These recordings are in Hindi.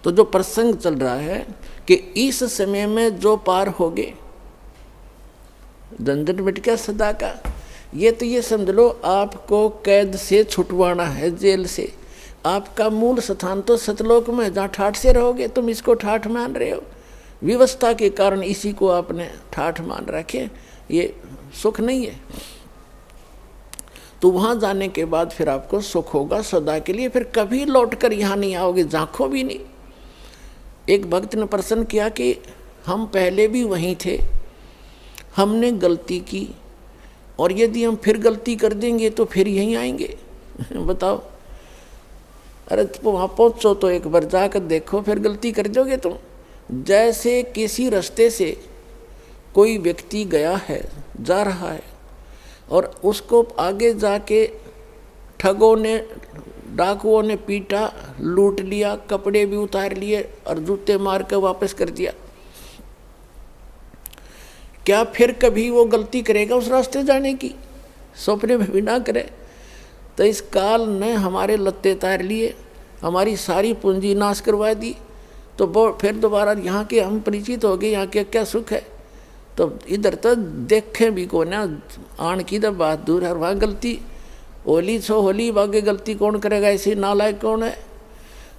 तो जो प्रसंग चल रहा है कि इस समय में जो पार हो गए, झंझट मिट गया सदा का। ये समझ लो आपको कैद से छुटवाना है, जेल से। आपका मूल स्थान तो सतलोक में, जहाँ ठाठ से रहोगे। तुम इसको ठाठ मान रहे हो, व्यवस्था के कारण इसी को आपने ठाठ मान रखे, ये सुख नहीं है। तो वहाँ जाने के बाद फिर आपको सुख होगा सदा के लिए, फिर कभी लौट कर यहाँ नहीं आओगे, झांको भी नहीं। एक भक्त ने प्रश्न किया कि हम पहले भी वहीं थे, हमने गलती की, और यदि हम फिर गलती कर देंगे तो फिर यहीं आएंगे। बताओ, अरे तुम वहाँ पहुँचो तो एक बार जाकर देखो, फिर गलती कर दोगे तुम। जैसे किसी रास्ते से कोई व्यक्ति गया है, जा रहा है, और उसको आगे जाके ठगों ने, डाकुओं ने पीटा, लूट लिया, कपड़े भी उतार लिए और जूते मार कर वापस कर दिया। क्या फिर कभी वो गलती करेगा उस रास्ते जाने की? सपने में भी ना करे। तो इस काल ने हमारे लत्ते तार लिए, हमारी सारी पूंजी नाश करवा दी। तो फिर दोबारा यहाँ के हम परिचित हो गए, यहाँ के क्या सुख है। तो इधर तो देखें भी को ना, आन की तो बात दूर है। वहाँ गलती होली छो होली, बागे गलती कौन करेगा, ऐसे नालायक कौन है।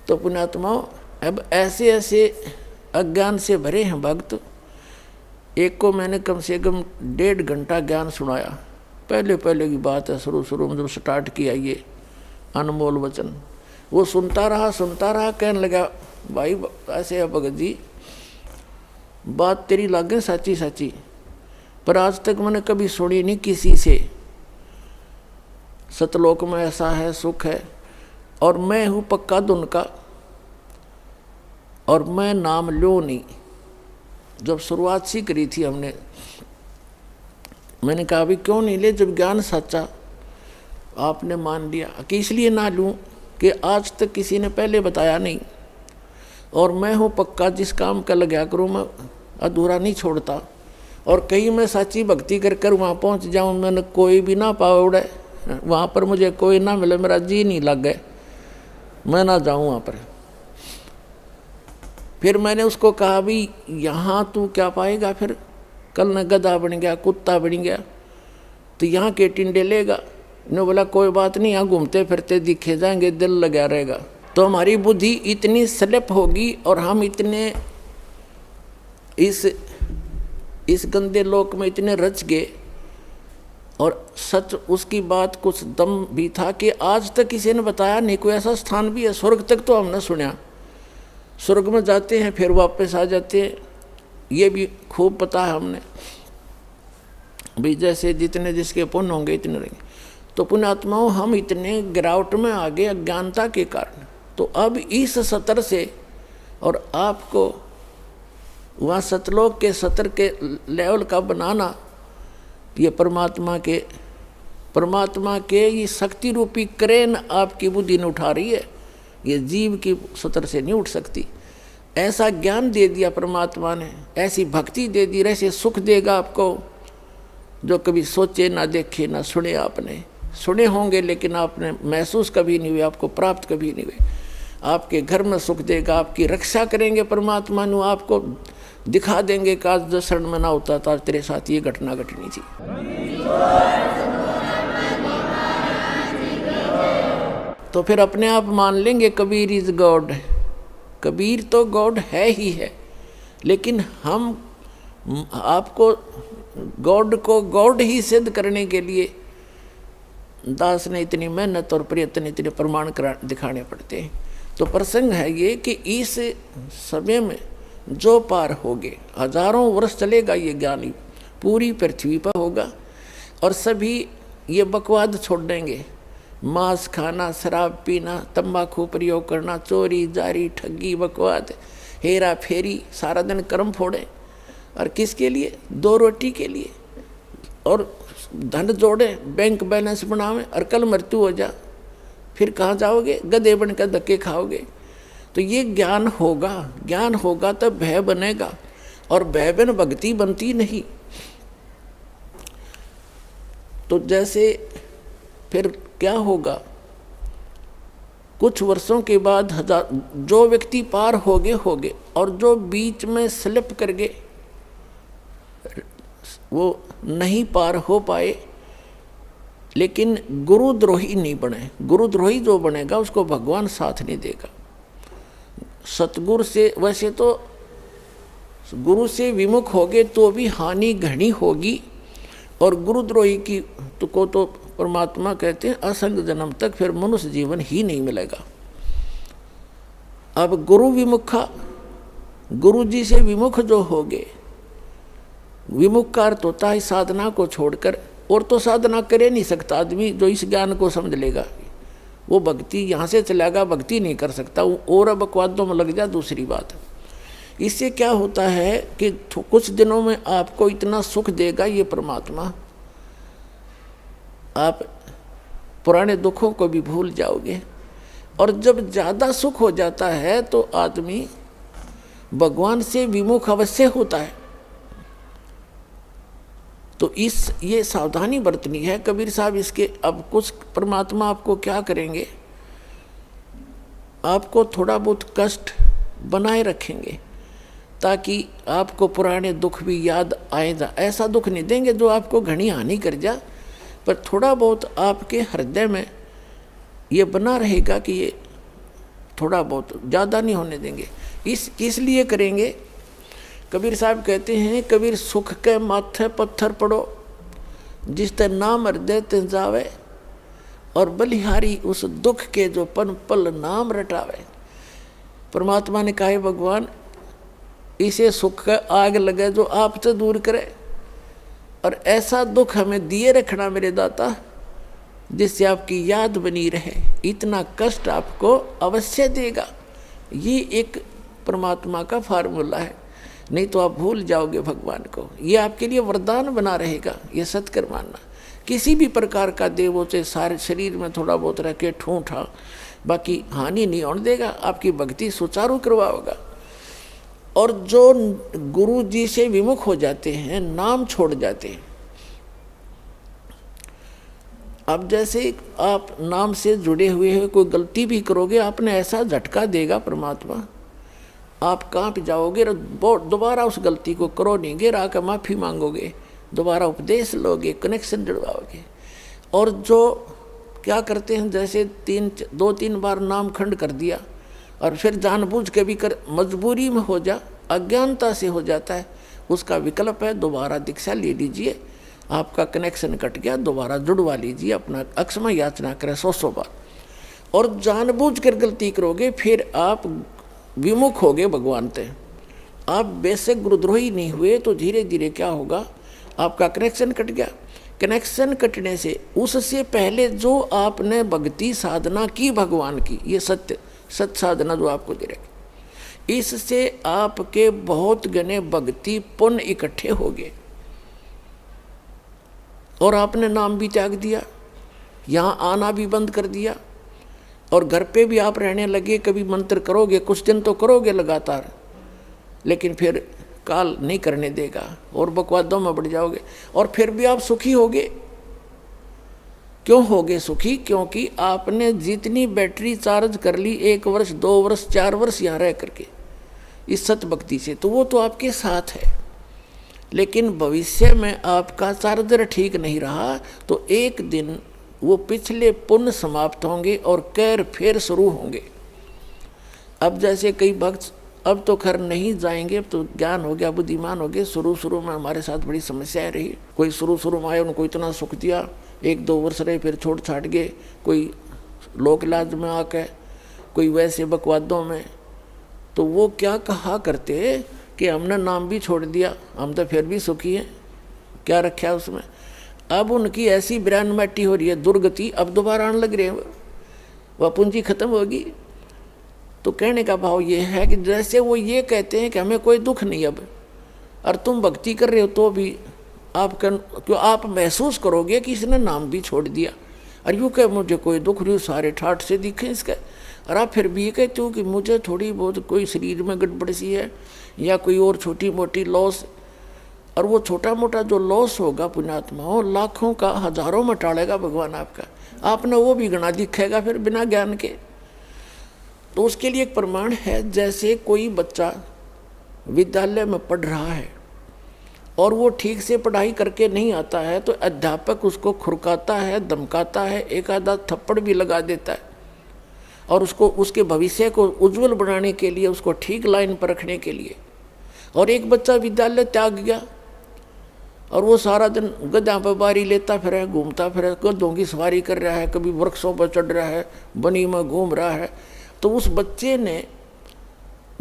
तो पुण्यात्माओं, अब ऐसे ऐसे अज्ञान से भरे हैं भक्त। एक को मैंने कम से कम 1.5 घंटा ज्ञान सुनाया। पहले की बात है, शुरू में जब स्टार्ट किया ये अनमोल वचन, वो सुनता रहा, कहने लगा, भाई ऐसे है भगत जी, बात तेरी लागे सच्ची, पर आज तक मैंने कभी सुनी नहीं किसी से। सतलोक में ऐसा है, सुख है, और मैं हूँ पक्का धुन का, और मैं नाम लो नहीं। जब शुरुआत सी करी थी हमने, मैंने कहा अभी क्यों नहीं ले, जब ज्ञान सच्चा आपने मान लिया। कि इसलिए ना लूँ कि आज तक किसी ने पहले बताया नहीं, और मैं हूँ पक्का, जिस काम का लगा करूँ मैं अधूरा नहीं छोड़ता। और कहीं मैं सच्ची भक्ति कर वहाँ पहुँच जाऊँ, मैंने कोई भी ना पावड़े, वहाँ पर मुझे कोई ना मिले, मेरा जी नहीं लग गए, मैं ना जाऊँ वहाँ पर। फिर मैंने उसको कहा भी यहाँ तू क्या पाएगा, फिर कल न गधा बन गया, कुत्ता बन गया, तो यहाँ के टिंडे लेगा। ने बोला कोई बात नहीं, यहाँ घूमते फिरते दिखे जाएंगे, दिल लगा रहेगा। तो हमारी बुद्धि इतनी स्लिप होगी और हम इतने इस गंदे लोक में इतने रच गए। और सच उसकी बात कुछ दम भी था कि आज तक किसी ने बताया नहीं, कोई ऐसा स्थान भी है। स्वर्ग तक तो हमने सुना, स्वर्ग में जाते हैं फिर वापस आ जाते हैं, ये भी खूब पता है हमने भी, जैसे जितने जिसके पुण्य होंगे इतने रहेंगे। तो पुण्यात्माओं, हम इतने गिरावट में आ गए अज्ञानता के कारण। तो अब इस सतर से, और आपको वहाँ सतलोक के सतर के लेवल का बनाना, ये परमात्मा के ये शक्ति रूपी क्रेन आपकी बुद्धि ने उठा रही है, ये जीव की सतर से नहीं उठ सकती। ऐसा ज्ञान दे दिया परमात्मा ने, ऐसी भक्ति दे दी, ऐसे सुख देगा आपको जो कभी सोचे ना देखे ना सुने। आपने सुने होंगे लेकिन आपने महसूस कभी नहीं हुए, आपको प्राप्त कभी नहीं हुए। आपके घर में सुख देगा, आपकी रक्षा करेंगे परमात्मा नु, आपको दिखा देंगे कि आज 10 क्षण में ना होता था तेरे साथ ये घटना घटनी थी। तो फिर अपने आप मान लेंगे कबीर इज गॉड। कबीर तो गॉड है ही है, लेकिन हम आपको गॉड को गॉड ही सिद्ध करने के लिए दास ने इतनी मेहनत और प्रयत्न, इतने प्रमाण दिखाने पड़ते हैं। तो प्रसंग है ये कि इस समय में जो पार होगे, हजारों वर्ष चलेगा ये ज्ञानी, पूरी पृथ्वी पर होगा, और सभी ये बकवाद छोड़ देंगे। मांस खाना, शराब पीना, तंबाकू प्रयोग करना, चोरी जारी, ठगी, बकवाद, हेरा फेरी, सारा दिन कर्म फोड़े। और किसके लिए? 2 रोटी के लिए। और धन जोड़े, बैंक बैलेंस बनावे, और कल मृत्यु हो जा, फिर कहाँ जाओगे? गधे बनकर धक्के खाओगे। तो ये ज्ञान होगा तब भय बनेगा, और भय बिन भक्ति बनती नहीं। तो जैसे फिर क्या होगा? कुछ वर्षों के बाद जो व्यक्ति पार हो गए और जो बीच में स्लिप कर गए वो नहीं पार हो पाए, लेकिन गुरुद्रोही नहीं बने। गुरुद्रोही जो बनेगा उसको भगवान साथ नहीं देगा। सतगुरु से, वैसे तो गुरु से विमुख होगे तो भी हानि घनी होगी, और गुरुद्रोही की को तो परमात्मा कहते हैं असंग जन्म तक फिर मनुष्य जीवन ही नहीं मिलेगा। अब गुरु विमुखा, गुरु जी से विमुख जो हो गए, विमुख का अर्थ होता है साधना को छोड़कर, और तो साधना करे नहीं सकता आदमी जो इस ज्ञान को समझ लेगा। वो भक्ति यहाँ से चलेगा, भक्ति नहीं कर सकता, और अब बकवादों में लग जा दूसरी बात। इससे क्या होता है कि कुछ दिनों में आपको इतना सुख देगा ये परमात्मा, आप पुराने दुखों को भी भूल जाओगे। और जब ज़्यादा सुख हो जाता है तो आदमी भगवान से विमुख अवश्य होता है। तो ये सावधानी बरतनी है कबीर साहब इसके। अब कुछ परमात्मा आपको क्या करेंगे, आपको थोड़ा बहुत कष्ट बनाए रखेंगे ताकि आपको पुराने दुख भी याद आए जा। ऐसा दुख नहीं देंगे जो आपको घनी हानि कर जा, पर थोड़ा बहुत आपके हृदय में ये बना रहेगा कि ये थोड़ा बहुत, ज़्यादा नहीं होने देंगे। इसलिए करेंगे। कबीर साहब कहते हैं, कबीर सुख के माथे पत्थर पड़ो, जिस ते नाम हृदय ते जावे, और बलिहारी उस दुख के जो पन पल नाम रटावे। परमात्मा ने कहा भगवान इसे सुख का आग लगे जो आपसे दूर करे, और ऐसा दुख हमें दिए रखना मेरे दाता जिससे आपकी याद बनी रहे। इतना कष्ट आपको अवश्य देगा। ये एक परमात्मा का फार्मूला है, नहीं तो आप भूल जाओगे भगवान को। ये आपके लिए वरदान बना रहेगा, ये सत्कर मानना। किसी भी प्रकार का देवों से सारे शरीर में थोड़ा बहुत रह के ठूठा, बाकी हानि नहीं होने देगा, आपकी भक्ति सुचारू करवाओगा। और जो गुरु जी से विमुख हो जाते हैं, नाम छोड़ जाते हैं, अब जैसे आप नाम से जुड़े हुए हैं, कोई गलती भी करोगे आपने ऐसा झटका देगा परमात्मा, आप कांप जाओगे, दोबारा उस गलती को करो नहीं, गिर आकर माफ़ी मांगोगे, दोबारा उपदेश लोगे, कनेक्शन जुड़वाओगे। और जो क्या करते हैं, जैसे 2-3 बार नाम खंड कर दिया और फिर जानबूझ के भी कर, मजबूरी में हो जा, अज्ञानता से हो जाता है, उसका विकल्प है दोबारा दीक्षा ले लीजिए, आपका कनेक्शन कट गया, दोबारा जुड़वा लीजिए, अपना अक्षमा याचना करें 100 बार। और जानबूझ कर गलती करोगे फिर आप विमुख होगे भगवान से। आप बेशक गुरुद्रोही नहीं हुए तो धीरे धीरे क्या होगा, आपका कनेक्शन कट गया। कनेक्शन कटने से उससे पहले जो आपने भक्ति साधना की भगवान की, ये सत्य साधना जो आपको दे रखी, इससे आपके बहुत गने भक्ति पुण्य इकट्ठे हो गए और आपने नाम भी त्याग दिया, यहाँ आना भी बंद कर दिया, और घर पे भी आप रहने लगे। कभी मंत्र करोगे, कुछ दिन तो करोगे लगातार, लेकिन फिर काल नहीं करने देगा और बकवादों में बढ़ जाओगे, और फिर भी आप सुखी होगे। क्यों होगे सुखी? क्योंकि आपने जितनी बैटरी चार्ज कर ली 1 वर्ष 2 वर्ष 4 वर्ष यहाँ रह करके इस सत भक्ति से, तो वो तो आपके साथ है। लेकिन भविष्य में आपका चार्जर ठीक नहीं रहा तो एक दिन वो पिछले पुण्य समाप्त होंगे और कैर फिर शुरू होंगे। अब जैसे कई भक्त अब तो खैर नहीं जाएंगे, अब तो ज्ञान हो गया, बुद्धिमान हो गए। शुरू में हमारे साथ बड़ी समस्याएं रही। कोई शुरू में आए, उनको इतना सुख दिया, 1-2 वर्ष रहे, फिर छोड़ छाट गए। कोई लोक लाज में आके, कोई वैसे बकवादों में। तो वो क्या कहा करते कि हमने नाम भी छोड़ दिया, हम तो फिर भी सुखी हैं, क्या रखा है उसमें। अब उनकी ऐसी ब्रांड मैटी हो रही है, दुर्गति, अब दोबारा आने लग रहे हैं, वह पूंजी खत्म होगी। तो कहने का भाव ये है कि जैसे वो ये कहते हैं कि हमें कोई दुख नहीं अब, और तुम भक्ति कर रहे हो तो भी क्यों आप महसूस करोगे कि इसने नाम भी छोड़ दिया, और यूँ कह मुझे कोई दुख नहीं, सारे ठाठ से दिखे इसका। और आप फिर भी ये कहते हो कि मुझे थोड़ी बहुत कोई शरीर में गड़बड़ सी है या कोई और छोटी मोटी लॉस, और वो छोटा मोटा जो लॉस होगा पुण्यात्माओं, लाखों का हजारों में टालेगा भगवान आपका। आपने वो भी गणा दिखेगा फिर बिना ज्ञान के। तो उसके लिए एक प्रमाण है, जैसे कोई बच्चा विद्यालय में पढ़ रहा है और वो ठीक से पढ़ाई करके नहीं आता है, तो अध्यापक उसको खुरकाता है, धमकाता है, एक आधा थप्पड़ भी लगा देता है, और उसको उसके भविष्य को उज्जवल बनाने के लिए, उसको ठीक लाइन पर रखने के लिए। और एक बच्चा विद्यालय त्याग गया और वो सारा दिन गधा पर बारी लेता फिर, घूमता फिर, गधों की सवारी कर रहा है, कभी वृक्षों पर चढ़ रहा है, बनी में घूम रहा है, तो उस बच्चे ने,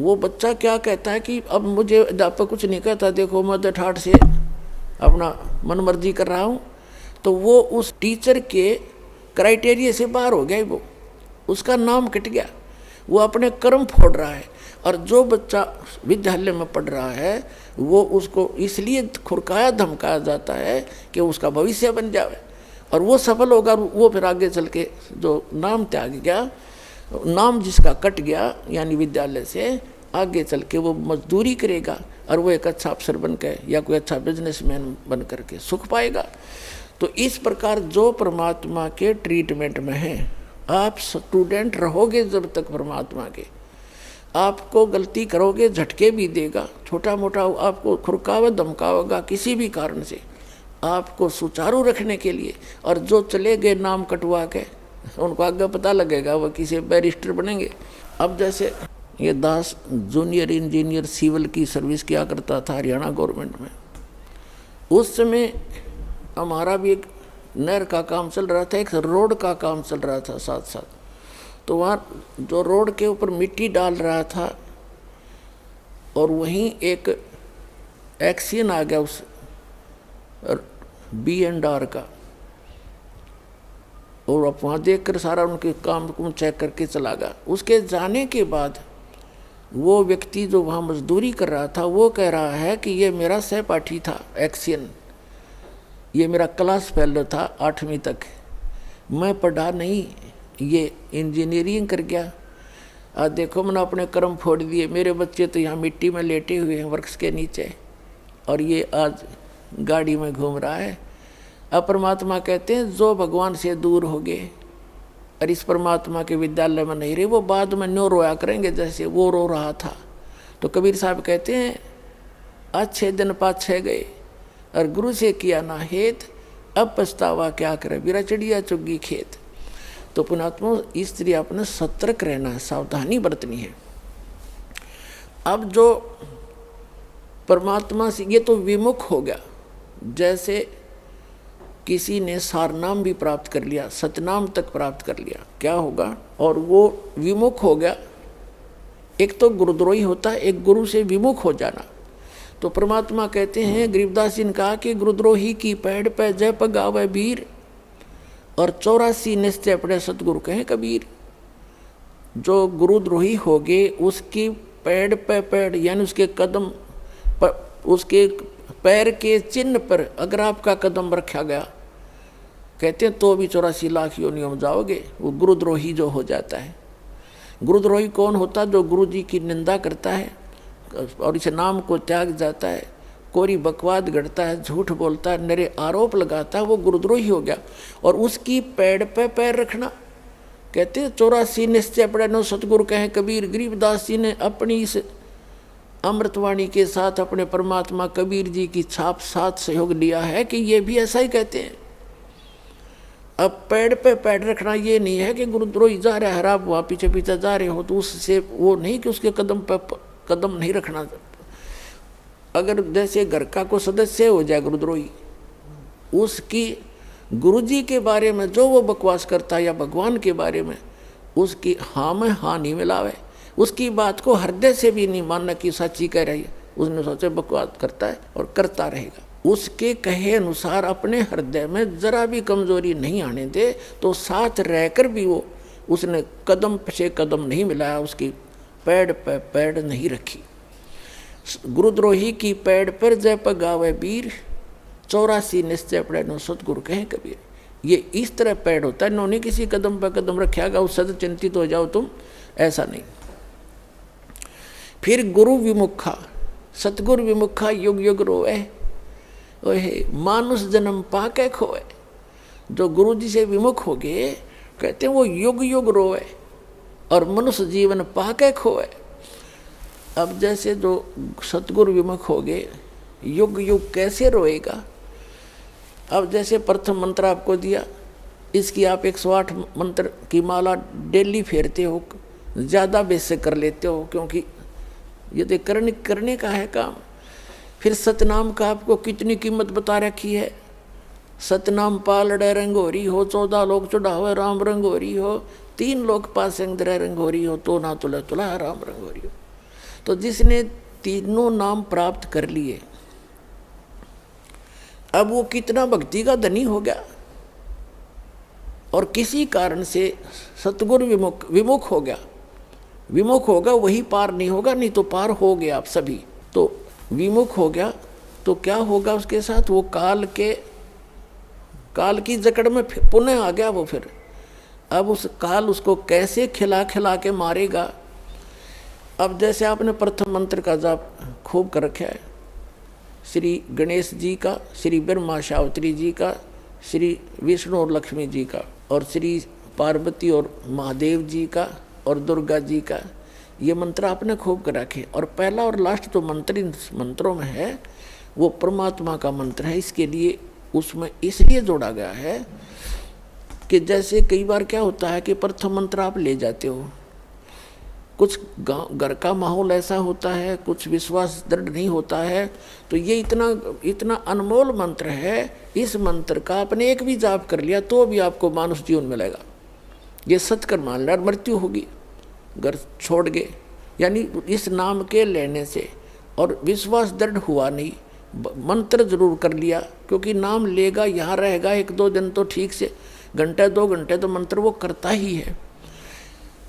वो बच्चा क्या कहता है कि अब मुझे अध्यापक कुछ नहीं कहता, देखो मैं तो ठाठ से अपना मनमर्जी कर रहा हूँ। तो वो उस टीचर के क्राइटेरिया से बाहर हो गया, वो उसका नाम कट गया, वो अपने कर्म फोड़ रहा है। और जो बच्चा विद्यालय में पढ़ रहा है वो उसको इसलिए खुरकाया धमकाया जाता है कि उसका भविष्य बन जाए और वो सफल होगा। वो फिर आगे चल के जो नाम त्याग गया, नाम जिसका कट गया यानी विद्यालय से, आगे चल के वो मजदूरी करेगा और वो एक अच्छा अफसर बन के या कोई अच्छा बिजनेसमैन बन करके सुख पाएगा। तो इस प्रकार जो परमात्मा के ट्रीटमेंट में है, आप स्टूडेंट रहोगे जब तक परमात्मा के, आपको गलती करोगे झटके भी देगा, छोटा मोटा आपको खुरकावा धमकावेगा किसी भी कारण से, आपको सुचारू रखने के लिए। और जो चले गए नाम कटवा के, उनको आगे पता लगेगा वो किसी बैरिस्टर बनेंगे। अब जैसे ये दास जूनियर इंजीनियर सिविल की सर्विस किया करता था हरियाणा गवर्नमेंट में, उस समय हमारा भी एक नहर का काम चल रहा था, एक रोड का काम चल रहा था साथ साथ। तो वहाँ जो रोड के ऊपर मिट्टी डाल रहा था और वहीं एक एक्सीडेंट आ गया उस B&R का, और अब वहाँ देख कर सारा उनके काम को चेक करके चला गया। उसके जाने के बाद वो व्यक्ति जो वहाँ मजदूरी कर रहा था वो कह रहा है कि ये मेरा सहपाठी था एक्सीडेंट, ये मेरा क्लास फेलो था 8वीं तक, मैं पढ़ा नहीं, ये इंजीनियरिंग कर गया। आज देखो मैंने अपने कर्म फोड़ दिए, मेरे बच्चे तो यहाँ मिट्टी में लेटे हुए हैं वृक्ष के नीचे और ये आज गाड़ी में घूम रहा है। अब परमात्मा कहते हैं जो भगवान से दूर हो गए और इस परमात्मा के विद्यालय में नहीं रहे, वो बाद में न्यो रोया करेंगे जैसे वो रो रहा था। तो कबीर साहब कहते हैं अच्छे दिन पाछे गए और गुरु से किया ना हेत, अब पछतावा क्या करे, बिरा चिड़िया चुग्गी खेत। तो पुणात्मा इस तरह अपने सतर्क रहना है, सावधानी बरतनी है। अब जो परमात्मा से ये तो विमुख हो गया, जैसे किसी ने सारनाम भी प्राप्त कर लिया, सतनाम तक प्राप्त कर लिया, क्या होगा, और वो विमुख हो गया। एक तो गुरुद्रोही होता है, एक गुरु से विमुख हो जाना। तो परमात्मा कहते हैं, गरीबदास जी ने कहा कि गुरुद्रोही की पैड़ पे जय पगावे वीर और 84 निश्चय पड़े सतगुरु कहें कबीर। जो गुरुद्रोही हो गए उसकी पैड़ पे पैड़ यानी उसके कदम पर, उसके पैर के चिन्ह पर अगर आपका कदम रखा गया, कहते हैं तो भी 84 लाख योनियों में जाओगे। वो गुरुद्रोही जो हो जाता है। गुरुद्रोही कौन होता? जो गुरु जी की निंदा करता है और इस नाम को त्याग जाता है, कोरी बकवाद गढ़ता है, झूठ बोलता है, नरे आरोप लगाता है, वो गुरुद्रोही हो गया। और उसकी पैड़ पे पैर रखना, कहते हैं 84 निश्चय पड़े नो सतगुरु कहें कबीर। गरीबदास जी ने अपनी इस अमृतवाणी के साथ अपने परमात्मा कबीर जी की छाप साथ सहयोग लिया है कि ये भी ऐसा ही कहते हैं। अब पैड़ पे पैड़ रखना ये नहीं है कि गुरुद्रोही जा रहा है, आप वहाँ पीछे पीछे जा रहे हो तो उससे वो नहीं कि उसके कदम पे कदम नहीं रखना। अगर जैसे घर का कोई सदस्य हो जाए गुरुद्रोही, उसकी गुरुजी के बारे में जो वो बकवास करता है या भगवान के बारे में, उसकी हाँ में हाँ नहीं मिलावे, उसकी बात को हृदय से भी नहीं मानना कि सच्ची कह रही है, उसने सोचे बकवास करता है और करता रहेगा। उसके कहे अनुसार अपने हृदय में जरा भी कमजोरी नहीं आने दे, तो साथ रहकर भी वो उसने कदम से कदम नहीं मिलाया, उसकी पैड़ पे पैड़ नहीं रखी। गुरुद्रोही की पैड़ पर जय पगावे वीर, 84 निश्चय पड़े नो सतगुरु कहें कबीर। ये इस तरह पैड़ होता है, इन्होंने किसी कदम पर कदम रखेगा उससे चिंतित हो जाओ तुम, ऐसा नहीं। फिर गुरु विमुखा, सतगुरु विमुखा युग युग रोए, ओहे मानुष जन्म पाके खोए। जो गुरु जी से विमुख हो गए कहते हैं वो युग युग रोए और मनुष्य जीवन पाके खोए। अब जैसे जो सतगुरु विमुख हो गए युग युग कैसे रोएगा। अब जैसे प्रथम मंत्र आपको दिया, इसकी आप 108 मंत्र की माला डेली फेरते हो, ज़्यादा बेस से कर लेते हो, क्योंकि यदि करने का है काम। फिर सतनाम का आपको कितनी कीमत बता रखी है। सतनाम पालड़े रंगोरी हो, 14 लोग चढ़ावे राम रंगोरी हो, 3 लोग पास रंगोरी हो, तो ना तुला तुला राम रंगोरी हो। तो जिसने तीनों नाम प्राप्त कर लिए अब वो कितना भक्ति का धनी हो गया। और किसी कारण से सतगुरु विमुख हो गया, विमुख होगा वही पार नहीं होगा, नहीं तो पार हो गया आप सभी। तो विमुख हो गया तो क्या होगा उसके साथ, वो काल की जकड़ में पुनः आ गया वो। फिर अब उस काल उसको कैसे खिला खिला के मारेगा। अब जैसे आपने प्रथम मंत्र का जाप खूब कर रखा है, श्री गणेश जी का, श्री ब्रह्मा सावित्री जी का, श्री विष्णु और लक्ष्मी जी का, और श्री पार्वती और महादेव जी का, और दुर्गा जी का, ये मंत्र आपने खूब कर रखे। और पहला और लास्ट जो मंत्र इन मंत्रों में है वो परमात्मा का मंत्र है। इसके लिए उसमें इसलिए जोड़ा गया है कि जैसे कई बार क्या होता है कि प्रथम मंत्र आप ले जाते हो, कुछ घर का माहौल ऐसा होता है, कुछ विश्वास दृढ़ नहीं होता है, तो ये इतना अनमोल मंत्र है, इस मंत्र का आपने एक भी जाप कर लिया तो भी आपको मानुष जीवन मिलेगा। ये सत्कर मान लिया, मृत्यु होगी घर छोड़ गए, यानी इस नाम के लेने से, और विश्वास दृढ़ हुआ नहीं, मंत्र जरूर कर लिया, क्योंकि नाम लेगा यहाँ रहेगा 1-2 दिन तो ठीक से, घंटे 2 घंटे तो मंत्र वो करता ही है।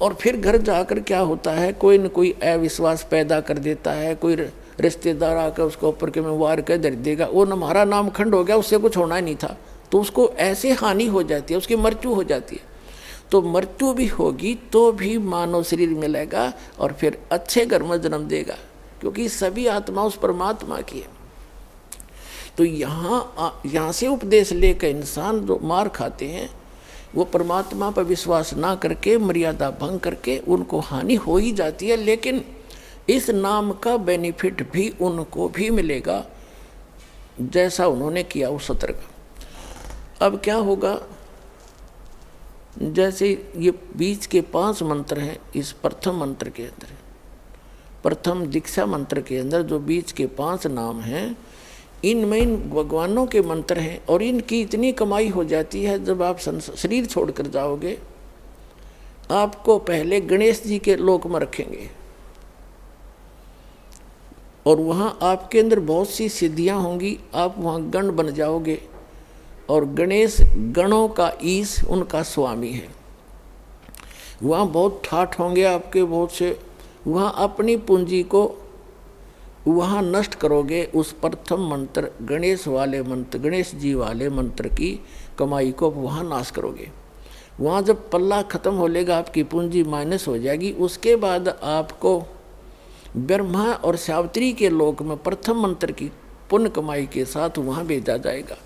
और फिर घर जाकर क्या होता है, कोई न कोई अविश्वास पैदा कर देता है, कोई रिश्तेदार आकर उसको ऊपर के में वार कर दे देगा, वो हमारा नाम खंड हो गया, उससे कुछ होना ही नहीं था, तो उसको ऐसे हानि हो जाती है, उसकी मृत्यु हो जाती है। तो मृत्यु भी होगी तो भी मानव शरीर मिलेगा और फिर अच्छे घर में जन्म देगा, क्योंकि सभी आत्मा उस परमात्मा की है। तो यहाँ से उपदेश लेकर इंसान जो मार खाते हैं वो परमात्मा पर विश्वास ना करके, मर्यादा भंग करके, उनको हानि हो ही जाती है। लेकिन इस नाम का बेनिफिट भी उनको भी मिलेगा जैसा उन्होंने किया उस सत्र का। अब क्या होगा, जैसे ये बीच के 5 मंत्र हैं इस प्रथम मंत्र के अंदर, प्रथम दीक्षा मंत्र के अंदर जो बीच के 5 नाम हैं, इनमें इन भगवानों के मंत्र हैं, और इनकी इतनी कमाई हो जाती है। जब आप शरीर छोड़कर जाओगे आपको पहले गणेश जी के लोक में रखेंगे, और वहाँ आपके अंदर बहुत सी सिद्धियाँ होंगी, आप वहाँ गण बन जाओगे, और गणेश गणों का ईश उनका स्वामी है। वहाँ बहुत ठाठ होंगे आपके बहुत से, वहाँ अपनी पूंजी को वहाँ नष्ट करोगे। उस प्रथम मंत्र गणेश वाले मंत्र, गणेश जी वाले मंत्र की कमाई को वहाँ नाश करोगे। वहाँ जब पल्ला खत्म हो लेगा, आपकी पूंजी माइनस हो जाएगी, उसके बाद आपको ब्रह्मा और सावित्री के लोक में प्रथम मंत्र की पुण्य कमाई के साथ वहाँ भेजा जाएगा।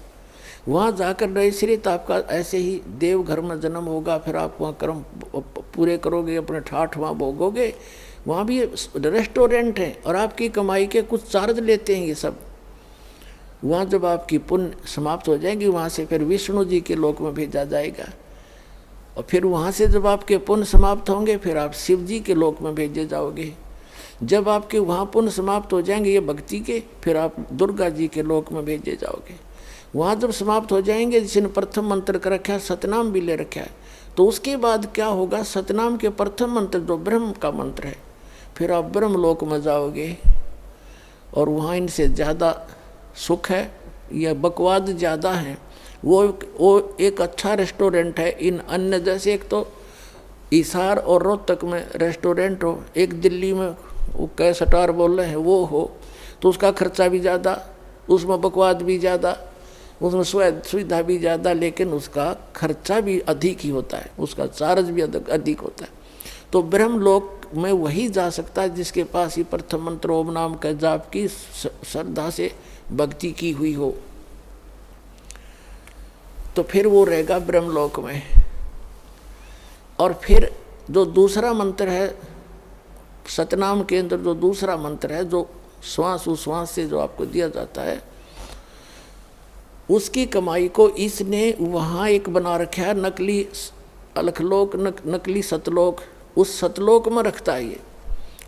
वहाँ जाकर नैश्रित आपका ऐसे ही देव घर में जन्म होगा, फिर आप वहाँ कर्म पूरे करोगे, अपने ठाठ वहाँ भोगोगे। वहाँ भी रेस्टोरेंट है और आपकी कमाई के कुछ चार्ज लेते हैं ये सब। वहाँ जब आपकी पुण्य समाप्त हो जाएगी, वहाँ से फिर विष्णु जी के लोक में भेजा जाएगा, और फिर वहाँ से जब आपके पुण्य समाप्त होंगे फिर आप शिव जी के लोक में भेजे जाओगे। जब आपके वहाँ पुण्य समाप्त हो जाएंगे ये भक्ति के, फिर आप दुर्गा जी के लोक में भेजे जाओगे। वहाँ जब समाप्त हो जाएंगे, जिसने प्रथम मंत्र का रखा है, सतनाम भी ले रखा है, तो उसके बाद क्या होगा, सतनाम के प्रथम मंत्र जो ब्रह्म का मंत्र है, फिर आप ब्रह्म लोक में जाओगे, और वहाँ इनसे ज़्यादा सुख है या बकवाद ज़्यादा है। वो एक अच्छा रेस्टोरेंट है। इन अन्य जैसे एक तो हिसार और रोहतक में रेस्टोरेंट हो, एक दिल्ली में वो कैसटार बोल रहे हैं वो हो, तो उसका खर्चा भी ज़्यादा, उसमें बकवाद भी ज़्यादा, उसमें सुविधा भी ज़्यादा, लेकिन उसका खर्चा भी अधिक ही होता है, उसका चार्ज भी अधिक होता है। तो ब्रह्मलोक में वही जा सकता है जिसके पास ही प्रथम मंत्र ओम नाम का जाप की श्रद्धा से भक्ति की हुई हो, तो फिर वो रहेगा ब्रह्मलोक में। और फिर जो दूसरा मंत्र है सतनाम के अंदर, जो दूसरा मंत्र है जो श्वास उश्वास से जो आपको दिया जाता है, उसकी कमाई को इसने वहाँ एक बना रखा है नकली अलखलोक, नकली सतलोक। उस सतलोक में रखता है ये।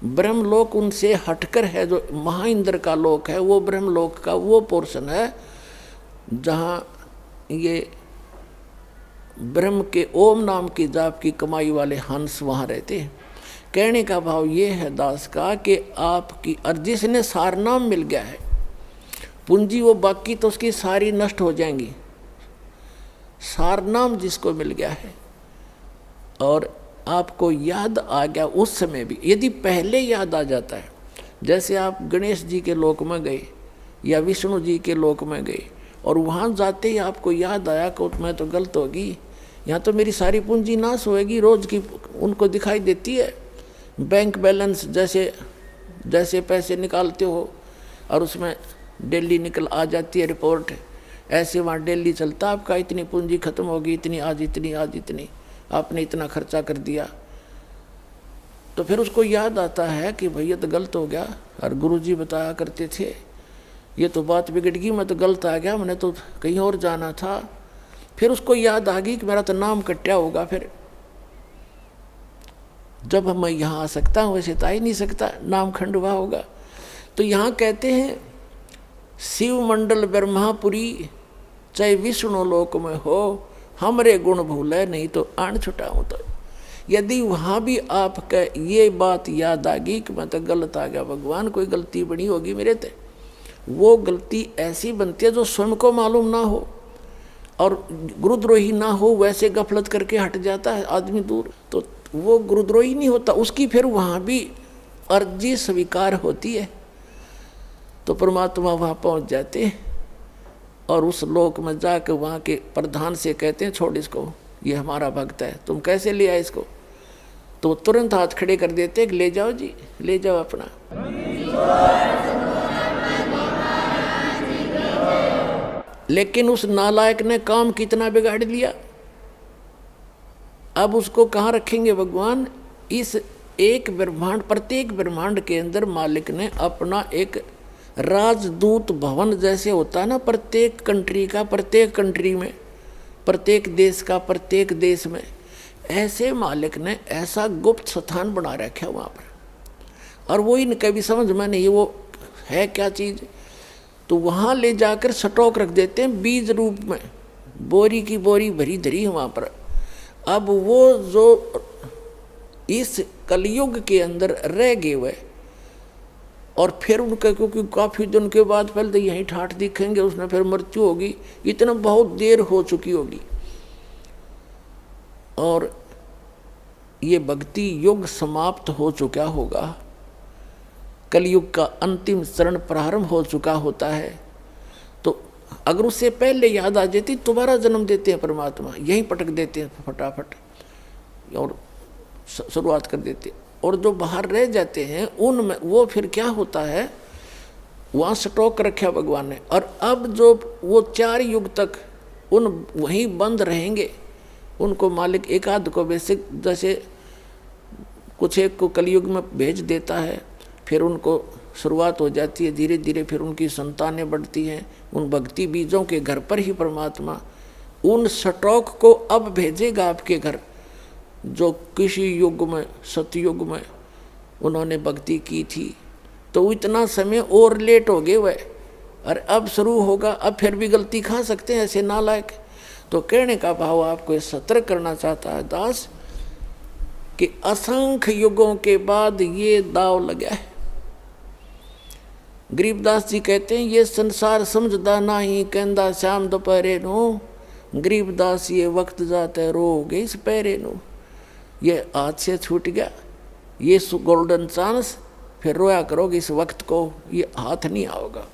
ब्रह्मलोक उनसे हटकर है, जो महाइंद्र का लोक है, वो ब्रह्मलोक का वो पोर्शन है जहाँ ये ब्रह्म के ओम नाम की जाप की कमाई वाले हंस वहाँ रहते हैं। कहने का भाव ये है दास का कि आपकी और जिसने सारनाम मिल गया है पूंजी, वो बाकी तो उसकी सारी नष्ट हो जाएंगी। सारनाम जिसको मिल गया है और आपको याद आ गया उस समय भी, यदि पहले याद आ जाता है, जैसे आप गणेश जी के लोक में गए या विष्णु जी के लोक में गए और वहाँ जाते ही आपको याद आया कि मैं तो गलत होगी, यहाँ तो मेरी सारी पूंजी नाश होएगी, रोज की उनको दिखाई देती है बैंक बैलेंस, जैसे जैसे पैसे निकालते हो और उसमें डेली निकल आ जाती है रिपोर्ट, ऐसे वहाँ डेली चलता आपका इतनी पूंजी खत्म होगी, इतनी आज इतनी, आज इतनी, आपने इतना खर्चा कर दिया। तो फिर उसको याद आता है कि भैया तो गलत हो गया, और गुरुजी बताया करते थे ये तो बात बिगड़ गई, मैं तो गलत आ गया, मैंने तो कहीं और जाना था। फिर उसको याद आ गई कि मेरा तो नाम कट्या होगा, फिर जब मैं यहाँ आ सकता हूँ वैसे तो आ ही नहीं सकता, नाम खंडवा होगा। तो यहाँ कहते हैं शिव मंडल ब्रह्मापुरी चाहे विष्णु लोक में हो, हमरे गुण भूले नहीं तो आन छुटाऊँ। तो यदि वहाँ भी आपका ये बात याद आ गई कि मैं तो गलत आ गया, भगवान कोई गलती बनी होगी मेरे ते, वो गलती ऐसी बनती है जो स्वयं को मालूम ना हो और गुरुद्रोही ना हो, वैसे गफलत करके हट जाता है आदमी दूर, तो वो गुरुद्रोही नहीं होता, उसकी फिर वहाँ भी अर्जी स्वीकार होती है। तो परमात्मा वहाँ पहुँच जाते हैं और उस लोक में जाकर वहाँ के प्रधान से कहते हैं छोड़ इसको, ये हमारा भक्त है, तुम कैसे ले आए इसको। तो तुरंत हाथ खड़े कर देते कि ले जाओ जी, ले जाओ अपना। लेकिन उस नालायक ने काम कितना बिगाड़ लिया, अब उसको कहाँ रखेंगे भगवान। इस एक ब्रह्मांड, प्रत्येक ब्रह्मांड के अंदर मालिक ने अपना एक राजदूत भवन जैसे होता है ना, प्रत्येक कंट्री का, प्रत्येक कंट्री में, प्रत्येक देश का, प्रत्येक देश में, ऐसे मालिक ने ऐसा गुप्त स्थान बना रखा है वहाँ पर। और वो इनका भी समझ में नहीं वो है क्या चीज़, तो वहाँ ले जाकर स्टॉक रख देते हैं बीज रूप में, बोरी की बोरी भरी धरी है वहाँ पर। अब वो जो इस कलयुग के अंदर रह गए हुए और फिर उनका, क्योंकि काफ़ी दिन के बाद पहले तो यहीं ठाठ दिखेंगे, उसमें फिर मृत्यु होगी, इतना बहुत देर हो चुकी होगी और ये भक्ति युग समाप्त हो चुका होगा, कलयुग का अंतिम चरण प्रारंभ हो चुका होता है। तो अगर उससे पहले याद आ जाती, दोबारा जन्म देते हैं परमात्मा, यहीं पटक देते हैं फटाफट और शुरुआत कर देते। और जो बाहर रह जाते हैं उनमें वो फिर क्या होता है, वहाँ स्टॉक रखा भगवान ने। और अब जो वो 4 युग तक उन वहीं बंद रहेंगे, उनको मालिक एक आध को बेसिक जैसे कुछ एक को कलयुग में भेज देता है, फिर उनको शुरुआत हो जाती है धीरे धीरे, फिर उनकी संतानें बढ़ती हैं, उन भक्ति बीजों के घर पर ही परमात्मा उन स्टॉक को अब भेजेगा आपके घर, जो किसी युग में, सतयुग में उन्होंने भक्ति की थी। तो इतना समय और लेट हो गए वह, और अब शुरू होगा, अब फिर भी गलती खा सकते हैं ऐसे नालायक। तो कहने का भाव आपको सतर्क करना चाहता है दास कि असंख्य युगों के बाद ये दाव लगा है। गरीबदास जी कहते हैं ये संसार समझदा नहीं, कहंदा श्याम दोपहरे नो, गरीबदास ये वक्त जाते रोगे इस पैरे नो। ये हाथ से छूट गया ये गोल्डन चांस, फिर रोया करोगे इस वक्त को, ये हाथ नहीं आओगा।